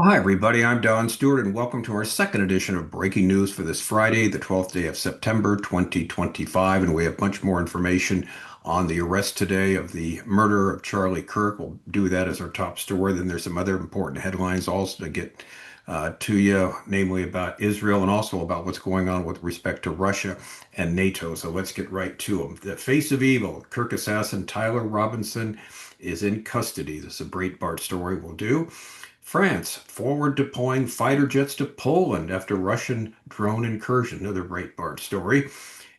Well, hi, everybody. I'm Don Stewart, and welcome to our second edition of Breaking News for this Friday, the 12th day of September, 2025. And we have much more information on the arrest today of the murder of Charlie Kirk. We'll do that as our top story. Then there's some other important headlines also to get to you, namely about Israel and also about what's going on with respect to Russia and NATO. So let's get right to them. The face of evil, Kirk Assassin Tyler Robinson is in custody. This is a Breitbart story we'll do. France forward deploying fighter jets to Poland after Russian drone incursion. Another Breitbart story.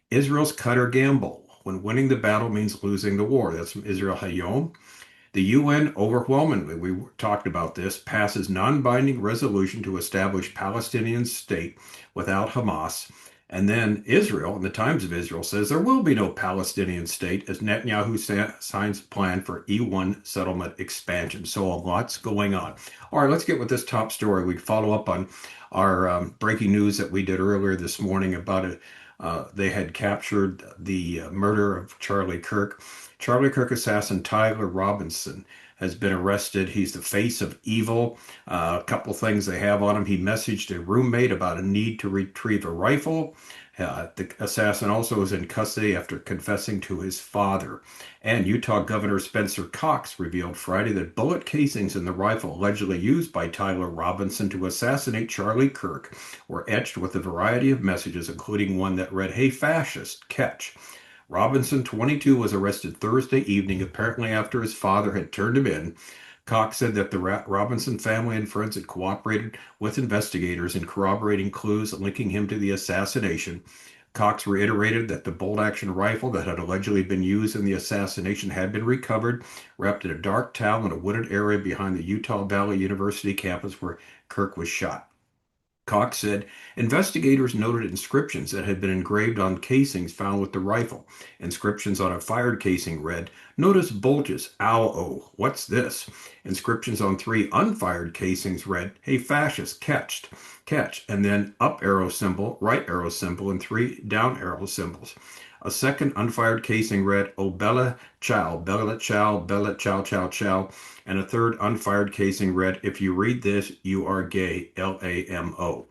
Israel's Qatar gamble. When winning the battle means losing the war. That's from Israel HaYom. The UN overwhelmingly, we talked about this, passes non-binding resolution to establish Palestinian state without Hamas. And then Israel, in the Times of Israel, says there will be no Palestinian state as Netanyahu signs a plan for E1 settlement expansion. So a lot's going on. All right, let's get with this top story. We follow up on our breaking news that we did earlier this morning about it. They had captured the murder of Charlie Kirk. Charlie Kirk assassin Tyler Robinson has been arrested. He's the face of evil. A couple things they have on him. He messaged a roommate about a need to retrieve a rifle. The assassin also is in custody after confessing to his father. And Utah Governor Spencer Cox revealed Friday that bullet casings in the rifle allegedly used by Tyler Robinson to assassinate Charlie Kirk were etched with a variety of messages, including one that read, "Hey, fascist, catch." Robinson, 22, was arrested Thursday evening, apparently after his father had turned him in. Cox said that the Robinson family and friends had cooperated with investigators in corroborating clues linking him to the assassination. Cox reiterated that the bolt-action rifle that had allegedly been used in the assassination had been recovered, wrapped in a dark towel in a wooded area behind the Utah Valley University campus where Kirk was shot. Cox said investigators noted inscriptions that had been engraved on casings found with the rifle. Inscriptions on a fired casing read, "Notice bulges. Ow-oh. What's this?" Inscriptions on three unfired casings read, "Hey, fascist, catch," and then up arrow symbol, right arrow symbol, and three down arrow symbols. A second unfired casing read, "Oh, Bella Chow, Bella Chow, Bella Chow, Chow, Chow," and a third unfired casing read, "If you read this, you are gay, LAMO."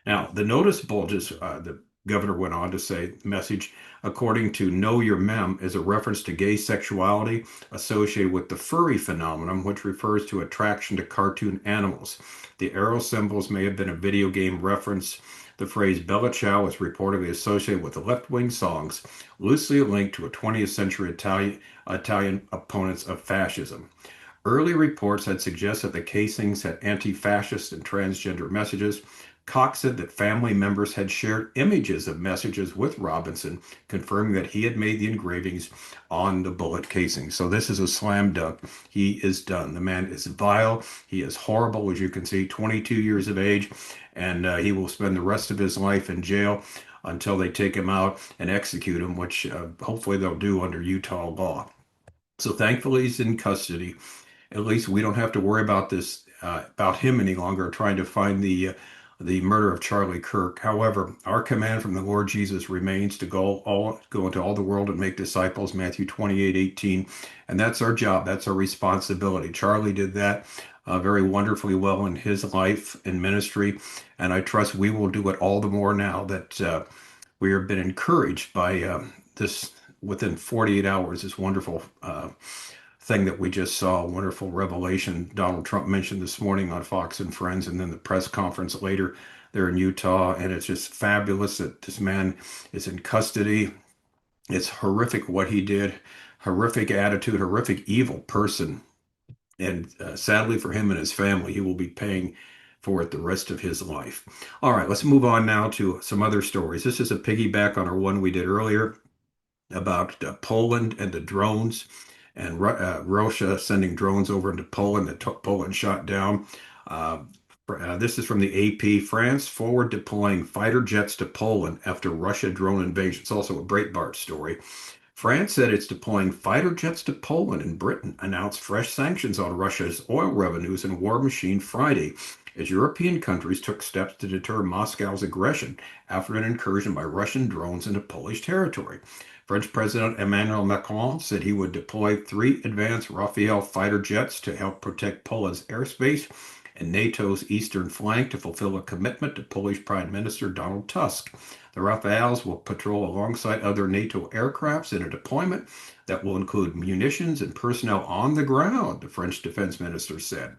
Now, the notice bulges, the governor went on to say, message, according to Know Your Mem, is a reference to gay sexuality associated with the furry phenomenon, which refers to attraction to cartoon animals. The arrow symbols may have been a video game reference. The phrase Bella Ciao is reportedly associated with the left-wing songs, loosely linked to a 20th century Italian opponents of fascism. Early reports had suggested the casings had anti-fascist and transgender messages. Cox said that family members had shared images of messages with Robinson, confirming that he had made the engravings on the bullet casing. So this is a slam dunk. He is done. The man is vile. He is horrible, as you can see, 22 years of age, and he will spend the rest of his life in jail until they take him out and execute him, which hopefully they'll do under Utah law. So thankfully he's in custody. At least we don't have to worry about this about him any longer, trying to find the murder of Charlie Kirk. However, our command from the Lord Jesus remains to go into all the world and make disciples, Matthew 28:18, and that's our job. That's our responsibility. Charlie did that very wonderfully well in his life and ministry, and I trust we will do it all the more now that we have been encouraged by this within 48 hours, this wonderful thing that we just saw, a wonderful revelation Donald Trump mentioned this morning on Fox and Friends, and then the press conference later there in Utah. And it's just fabulous that this man is in custody. It's horrific what he did, horrific attitude, horrific evil person. And sadly for him and his family, he will be paying for it the rest of his life. All right, let's move on now to some other stories. This is a piggyback on our one we did earlier about Poland and the drones and Russia sending drones over into Poland that Poland shot down. Uh, this is from the AP. France forward deploying fighter jets to Poland after Russia drone invasion. It's also a Breitbart story. France said it's deploying fighter jets to Poland, and Britain announced fresh sanctions on Russia's oil revenues and war machine Friday, as European countries took steps to deter Moscow's aggression after an incursion by Russian drones into Polish territory. French President Emmanuel Macron said he would deploy three advanced Rafale fighter jets to help protect Poland's airspace and NATO's eastern flank to fulfill a commitment to Polish Prime Minister Donald Tusk. The Rafales will patrol alongside other NATO aircrafts in a deployment that will include munitions and personnel on the ground, the French defense minister said.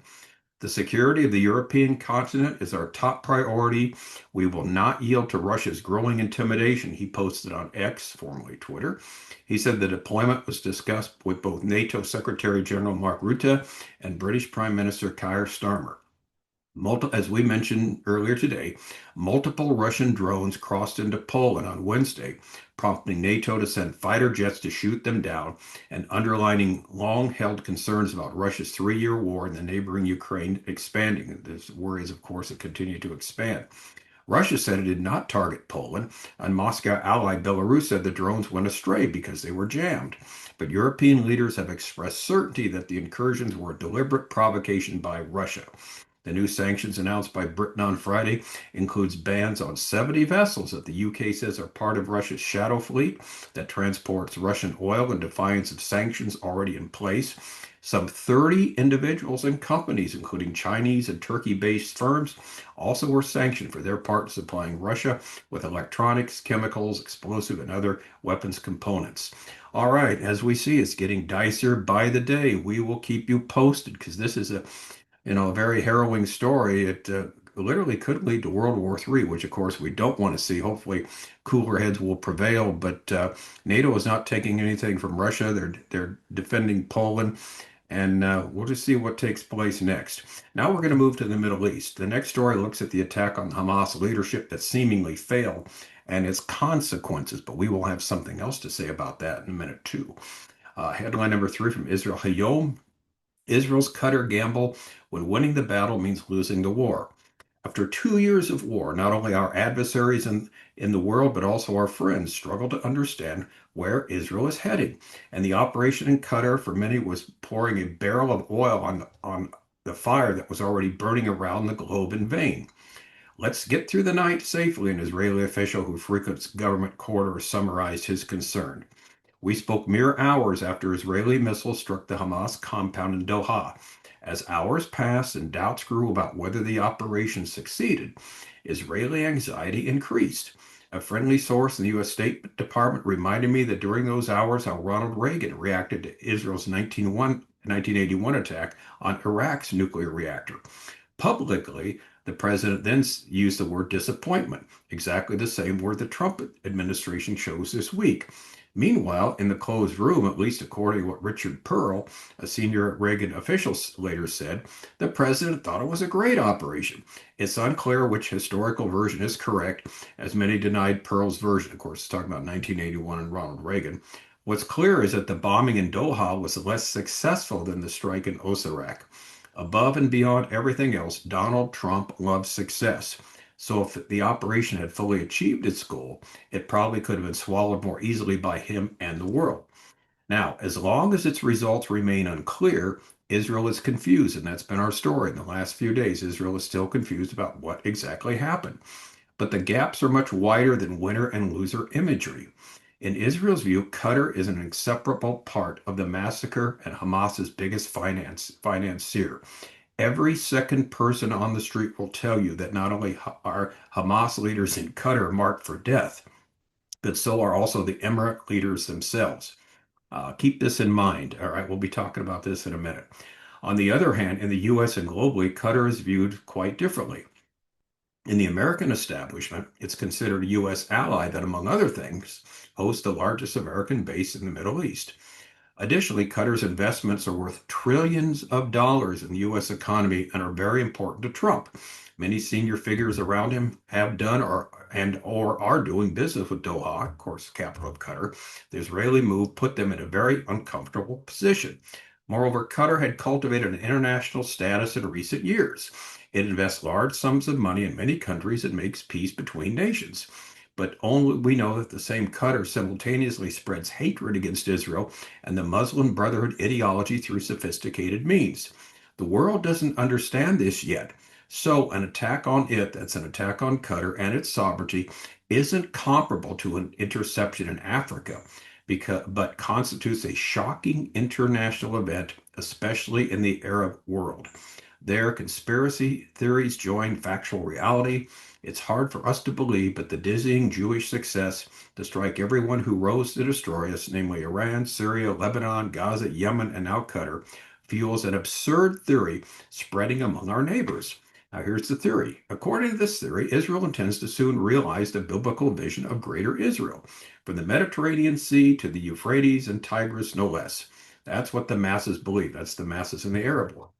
The security of the European continent is our top priority. We will not yield to Russia's growing intimidation, he posted on X, formerly Twitter. He said the deployment was discussed with both NATO Secretary General Mark Rutte and British Prime Minister Keir Starmer. As we mentioned earlier today, multiple Russian drones crossed into Poland on Wednesday, prompting NATO to send fighter jets to shoot them down and underlining long-held concerns about Russia's three-year war in the neighboring Ukraine expanding. There's worries, of course, that continue to expand. Russia said it did not target Poland, and Moscow ally Belarus said the drones went astray because they were jammed. But European leaders have expressed certainty that the incursions were a deliberate provocation by Russia. The new sanctions announced by Britain on Friday includes bans on 70 vessels that the UK says are part of Russia's shadow fleet that transports Russian oil in defiance of sanctions already in place. Some 30 individuals and companies, including Chinese and Turkey-based firms, also were sanctioned for their part in supplying Russia with electronics, chemicals, explosive, and other weapons components. All right, as we see, it's getting dicier by the day. We will keep you posted because this is a very harrowing story. It literally could lead to World War III, which of course we don't want to see. Hopefully, cooler heads will prevail. But NATO is not taking anything from Russia. They're defending Poland, and we'll just see what takes place next. Now we're going to move to the Middle East. The next story looks at the attack on Hamas leadership that seemingly failed and its consequences. But we will have something else to say about that in a minute too. Headline number 3 from Israel: HaYom. Israel's Qatar gamble when winning the battle means losing the war. After 2 years of war, not only our adversaries in the world, but also our friends struggle to understand where Israel is heading. And the operation in Qatar, for many, was pouring a barrel of oil on the fire that was already burning around the globe in vain. Let's get through the night safely, an Israeli official who frequents government quarters summarized his concern. We spoke mere hours after Israeli missiles struck the Hamas compound in Doha. As hours passed and doubts grew about whether the operation succeeded, Israeli anxiety increased. A friendly source in the U.S. State Department reminded me that during those hours how Ronald Reagan reacted to Israel's 1981 attack on Iraq's nuclear reactor. Publicly, the president then used the word disappointment, exactly the same word the Trump administration chose this week. Meanwhile, in the closed room, at least according to what Richard Pearl, a senior Reagan official, later said, the president thought it was a great operation. It's unclear which historical version is correct, as many denied Pearl's version. Of course, talking about 1981 and Ronald Reagan. What's clear is that the bombing in Doha was less successful than the strike in Osirak. Above and beyond everything else, Donald Trump loves success. So if the operation had fully achieved its goal, it probably could have been swallowed more easily by him and the world. Now, as long as its results remain unclear, Israel is confused, and that's been our story in the last few days. Israel is still confused about what exactly happened. But the gaps are much wider than winner and loser imagery. In Israel's view, Qatar is an inseparable part of the massacre and Hamas's biggest financier. Every second person on the street will tell you that not only are Hamas leaders in Qatar marked for death, but so are also the Emirate leaders themselves. Keep this in mind. All right, we'll be talking about this in a minute. On the other hand, in the U.S. and globally, Qatar is viewed quite differently. In the American establishment, it's considered a U.S. ally that, among other things, hosts the largest American base in the Middle East. Additionally, Qatar's investments are worth trillions of dollars in the U.S. economy and are very important to Trump. Many senior figures around him have done or are doing business with Doha, of course, capital of Qatar. The Israeli move put them in a very uncomfortable position. Moreover, Qatar had cultivated an international status in recent years. It invests large sums of money in many countries and makes peace between nations. But only we know that the same Qatar simultaneously spreads hatred against Israel and the Muslim Brotherhood ideology through sophisticated means. The world doesn't understand this yet. So an attack on it, that's an attack on Qatar and its sovereignty, isn't comparable to an interception in Africa, but constitutes a shocking international event, especially in the Arab world. There, conspiracy theories join factual reality. It's hard for us to believe, but the dizzying Jewish success to strike everyone who rose to destroy us, namely Iran, Syria, Lebanon, Gaza, Yemen, and now Qatar, fuels an absurd theory spreading among our neighbors. Now, here's the theory. According to this theory, Israel intends to soon realize the biblical vision of Greater Israel, from the Mediterranean Sea to the Euphrates and Tigris, no less. That's what the masses believe. That's the masses in the Arab world.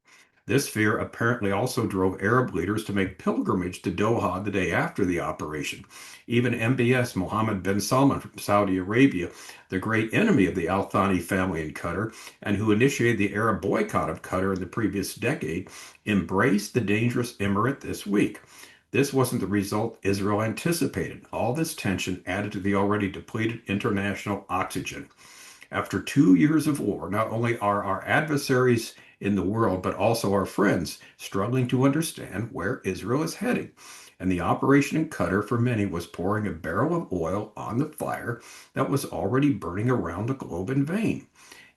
This fear apparently also drove Arab leaders to make pilgrimage to Doha the day after the operation. Even MBS Mohammed bin Salman from Saudi Arabia, the great enemy of the Al Thani family in Qatar, and who initiated the Arab boycott of Qatar in the previous decade, embraced the dangerous emirate this week. This wasn't the result Israel anticipated. All this tension added to the already depleted international oxygen. After 2 years of war, not only are our adversaries in the world, but also our friends struggling to understand where Israel is heading. And the operation in Qatar for many was pouring a barrel of oil on the fire that was already burning around the globe in vain.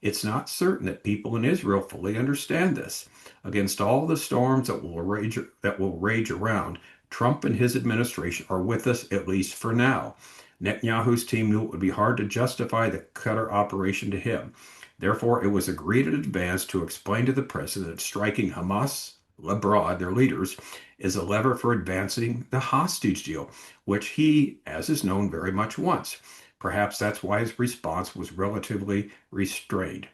It's not certain that people in Israel fully understand this. Against all the storms that will rage around, Trump and his administration are with us at least for now. Netanyahu's team knew it would be hard to justify the Qatar operation to him. Therefore, it was agreed in advance to explain to the president that striking Hamas abroad, their leaders, is a lever for advancing the hostage deal, which he, as is known, very much wants. Perhaps that's why his response was relatively restrained.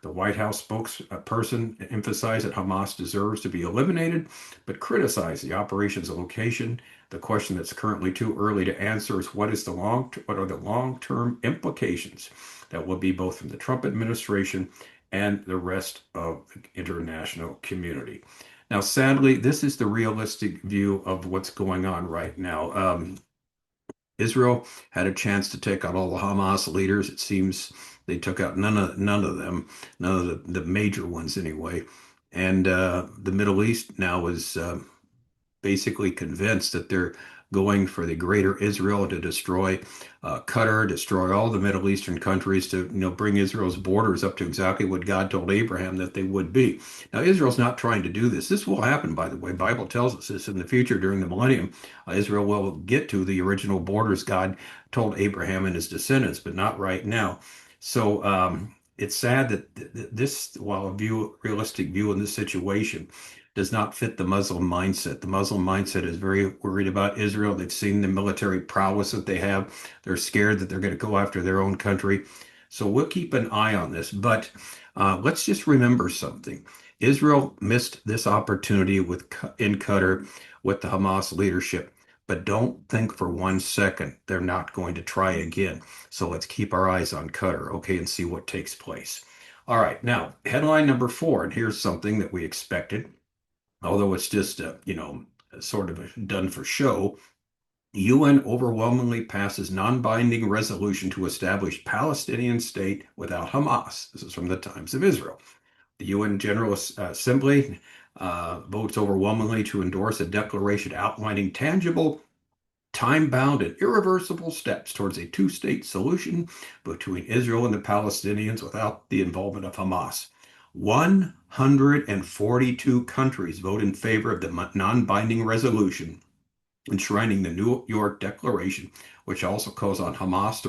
The White House spokesperson emphasized that Hamas deserves to be eliminated, but criticized the operation's location. The question that's currently too early to answer is what are the long-term implications that will be both from the Trump administration and the rest of the international community. Now, sadly, this is the realistic view of what's going on right now. Israel had a chance to take out all the Hamas leaders. It seems they took out none of them, none of the major ones anyway. And the Middle East now is basically convinced that they're going for the greater Israel to destroy Qatar, destroy all the Middle Eastern countries to, bring Israel's borders up to exactly what God told Abraham that they would be. Now, Israel's not trying to do this. This will happen, by the way. Bible tells us this in the future during the millennium. Israel will get to the original borders God told Abraham and his descendants, but not right now. So it's sad that this, while realistic view in this situation, does not fit the Muslim mindset. The Muslim mindset is very worried about Israel. They've seen the military prowess that they have. They're scared that they're going to go after their own country. So we'll keep an eye on this. But let's just remember something. Israel missed this opportunity in Qatar with the Hamas leadership. But don't think for 1 second they're not going to try again. So let's keep our eyes on Qatar, okay, and see what takes place. All right, now, headline number 4, and here's something that we expected, although it's just, sort of done for show. UN overwhelmingly passes non-binding resolution to establish Palestinian state without Hamas. This is from the Times of Israel. The UN General Assembly votes overwhelmingly to endorse a declaration outlining tangible, time-bound, and irreversible steps towards a two-state solution between Israel and the Palestinians without the involvement of Hamas. 142 countries vote in favor of the non-binding resolution enshrining the New York Declaration, which also calls on Hamas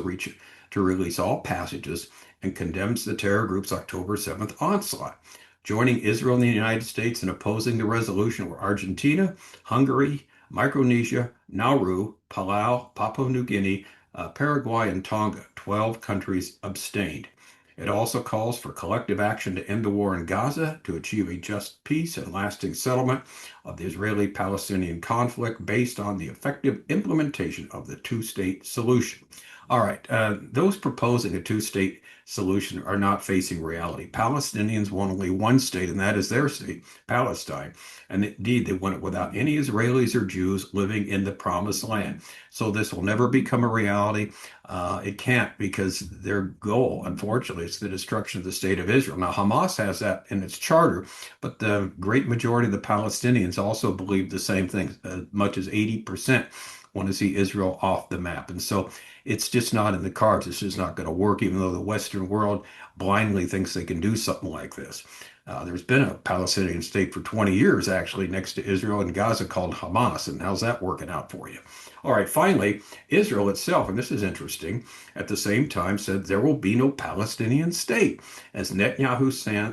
to release all passages and condemns the terror group's October 7th onslaught. Joining Israel and the United States in opposing the resolution were Argentina, Hungary, Micronesia, Nauru, Palau, Papua New Guinea, Paraguay, and Tonga. 12 countries abstained. It also calls for collective action to end the war in Gaza, to achieve a just peace and lasting settlement of the Israeli-Palestinian conflict based on the effective implementation of the two-state solution. All right, those proposing a two-state solution are not facing reality. Palestinians want only one state, and that is their state, Palestine. And indeed, they want it without any Israelis or Jews living in the promised land. So this will never become a reality. It can't, because their goal, unfortunately, is the destruction of the state of Israel. Now, Hamas has that in its charter, but the great majority of the Palestinians also believe the same thing. As much as 80% want to see Israel off the map. And so it's just not in the cards. It's just not going to work, even though the Western world blindly thinks they can do something like this. There's been a Palestinian state for 20 years, actually, next to Israel and Gaza called Hamas. And how's that working out for you? All right, finally, Israel itself, and this is interesting, at the same time said there will be no Palestinian state as Netanyahu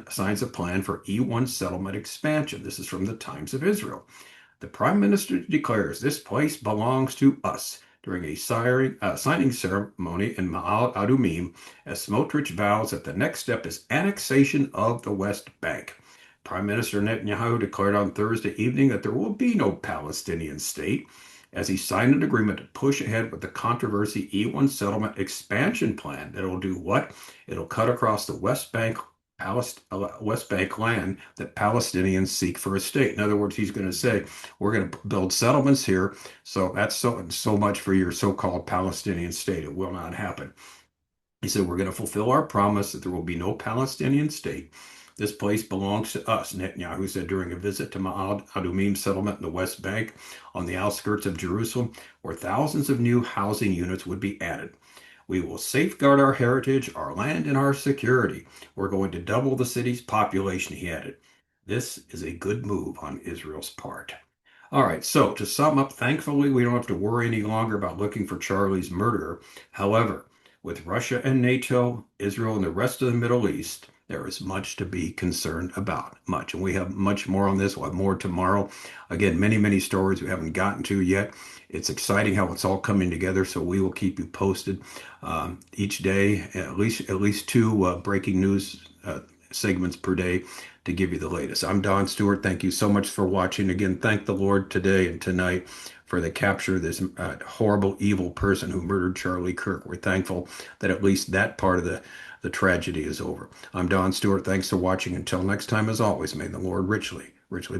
signs a plan for E1 settlement expansion. This is from the Times of Israel. The prime minister declares this place belongs to us during a signing ceremony in Ma'al Adumim, as Smotrich vows that the next step is annexation of the West Bank. Prime Minister Netanyahu declared on Thursday evening that there will be no Palestinian state as he signed an agreement to push ahead with the controversy E1 settlement expansion plan that will do what? It'll cut across the West Bank land that Palestinians seek for a state. In other words, he's going to say, we're going to build settlements here, so that's so much for your so-called Palestinian state. It will not happen. He said, we're going to fulfill our promise that there will be no Palestinian state. This place belongs to us, Netanyahu said during a visit to Ma'ad Adumim settlement in the West Bank on the outskirts of Jerusalem, where thousands of new housing units would be added. We will safeguard our heritage, our land, and our security. We're going to double the city's population, he added. This is a good move on Israel's part. All right, so to sum up, thankfully, we don't have to worry any longer about looking for Charlie's murderer. However, with Russia and NATO, Israel, and the rest of the Middle East, there is much to be concerned about. Much. And we have much more on this. We'll have more tomorrow. Again, many, many stories we haven't gotten to yet. It's exciting how it's all coming together, so we will keep you posted each day, at least two breaking news segments per day to give you the latest. I'm Don Stewart. Thank you so much for watching. Again, thank the Lord today and tonight for the capture of this horrible, evil person who murdered Charlie Kirk. We're thankful that at least that part of the tragedy is over. I'm Don Stewart. Thanks for watching. Until next time, as always, may the Lord richly, richly bless.